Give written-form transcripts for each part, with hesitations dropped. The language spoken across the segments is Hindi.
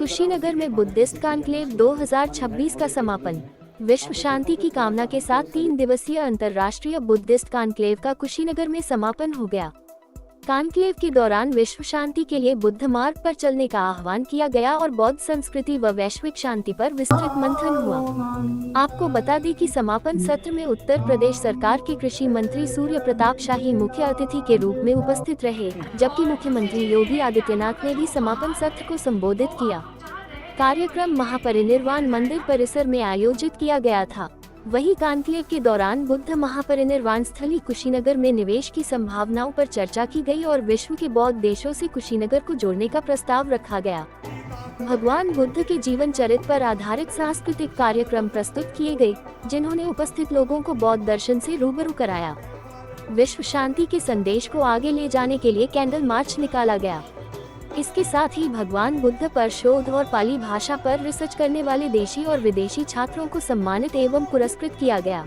कुशीनगर में बुद्धिस्ट कॉन्क्लेव 2026 का समापन। विश्व शांति की कामना के साथ 3 दिवसीय अंतर्राष्ट्रीय बुद्धिस्ट कॉन्क्लेव का कुशीनगर में समापन हो गया। कॉन्क्लेव के दौरान विश्व शांति के लिए बुद्ध मार्ग पर चलने का आह्वान किया गया और बौद्ध संस्कृति व वैश्विक शांति पर विस्तृत मंथन हुआ। आपको बता दें कि समापन सत्र में उत्तर प्रदेश सरकार के कृषि मंत्री सूर्य प्रताप शाही मुख्य अतिथि के रूप में उपस्थित रहे, जबकि मुख्यमंत्री योगी आदित्यनाथ ने भी समापन सत्र को संबोधित किया। कार्यक्रम महापरिनिर्वाण मंदिर परिसर में आयोजित किया गया था। वहीं कॉन्क्लेव के दौरान बुद्ध महापरिनिर्वाण स्थली कुशीनगर में निवेश की संभावनाओं पर चर्चा की गई और विश्व के बौद्ध देशों से कुशीनगर को जोड़ने का प्रस्ताव रखा गया। भगवान बुद्ध के जीवन चरित्र पर आधारित सांस्कृतिक कार्यक्रम प्रस्तुत किए गए, जिन्होंने उपस्थित लोगों को बौद्ध दर्शन से रूबरू कराया। विश्व शांति के संदेश को आगे ले जाने के लिए कैंडल मार्च निकाला गया। इसके साथ ही भगवान बुद्ध पर शोध और पाली भाषा पर रिसर्च करने वाले देशी और विदेशी छात्रों को सम्मानित एवं पुरस्कृत किया गया।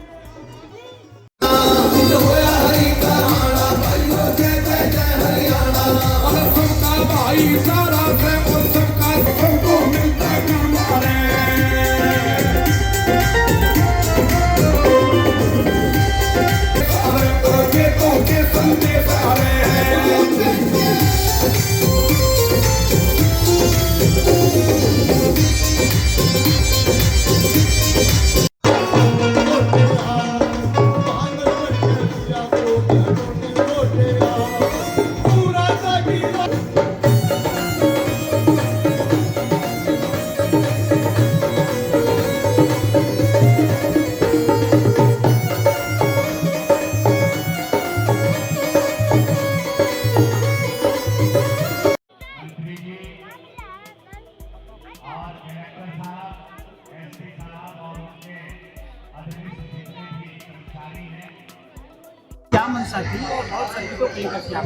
क्या मंशा थी और बहुत संगीतों को लेकर के आप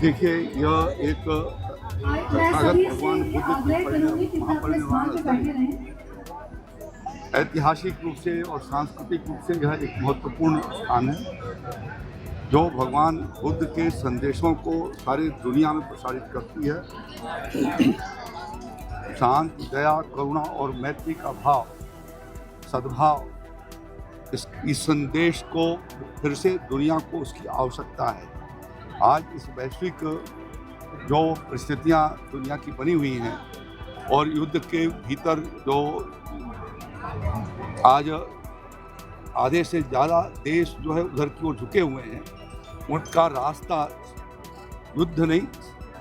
देखिए, यह एक तथागत भगवान बुद्ध की महापरिनिर्वाण स्थल ऐतिहासिक रूप से और सांस्कृतिक रूप से यह एक महत्वपूर्ण स्थान है जो भगवान बुद्ध के संदेशों को सारी दुनिया में प्रसारित करती है। शांति, दया, करुणा और मैत्री का भाव, सद्भाव, इस संदेश को फिर से दुनिया को उसकी आवश्यकता है। आज इस वैश्विक जो परिस्थितियां दुनिया की बनी हुई हैं और युद्ध के भीतर जो आज आधे से ज़्यादा देश जो है उधर की ओर झुके हुए हैं, उनका रास्ता युद्ध नहीं,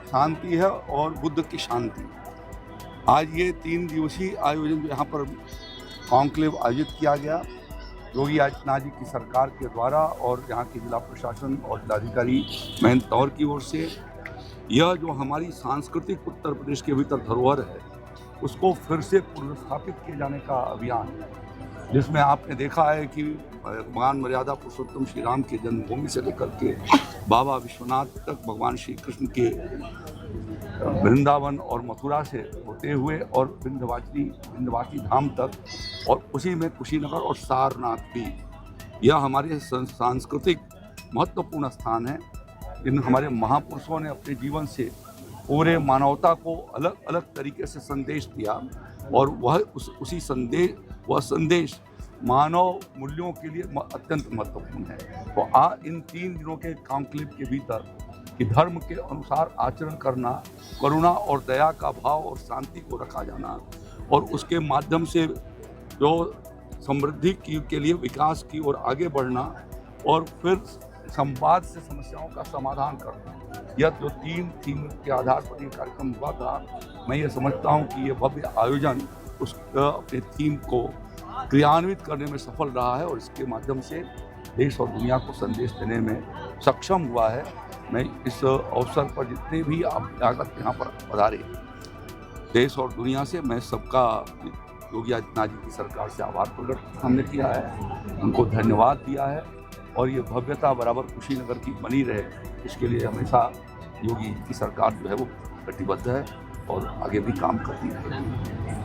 शांति है और बुद्ध की शांति। आज ये 3 दिवसीय आयोजन जो यहाँ पर कॉन्क्लेव आयोजित किया गया योगी आदित्यनाथ जी की सरकार के द्वारा और यहाँ के जिला प्रशासन और जिलाधिकारी महेंद्र तौर की ओर से, यह जो हमारी सांस्कृतिक उत्तर प्रदेश के भीतर धरोहर है उसको फिर से पुनर्स्थापित किए जाने का अभियान है, जिसमें आपने देखा है कि भगवान मर्यादा पुरुषोत्तम श्री राम की जन्मभूमि से लेकर के बाबा विश्वनाथ तक भगवान श्री कृष्ण के वृंदावन और मथुरा से होते हुए और विंध्यवासी धाम तक, और उसी में कुशीनगर और सारनाथ भी, यह हमारे सांस्कृतिक महत्वपूर्ण स्थान है। इन हमारे महापुरुषों ने अपने जीवन से पूरे मानवता को अलग अलग तरीके से संदेश दिया और उसी संदेश मानव मूल्यों के लिए अत्यंत महत्वपूर्ण है। तो इन 3 दिनों के कॉन्क्लेव के भीतर कि धर्म के अनुसार आचरण करना, करुणा और दया का भाव और शांति को रखा जाना और उसके माध्यम से जो समृद्धि के लिए विकास की ओर आगे बढ़ना और फिर संवाद से समस्याओं का समाधान करना, यह जो 3 थीम के आधार पर ये कार्यक्रम हुआ था। मैं ये समझता हूँ कि ये भव्य आयोजन उस अपने थीम को क्रियान्वित करने में सफल रहा है और इसके माध्यम से देश और दुनिया को संदेश देने में सक्षम हुआ है। मैं इस अवसर पर जितने भी आगत यहाँ पर पधारे देश और दुनिया से, मैं सबका योगी आदित्यनाथ जी की सरकार से आभार प्रकट हमने किया है, उनको धन्यवाद दिया है और ये भव्यता बराबर कुशीनगर की बनी रहे, इसके लिए हमेशा योगी की सरकार जो है वो प्रतिबद्ध है और आगे भी काम करती है।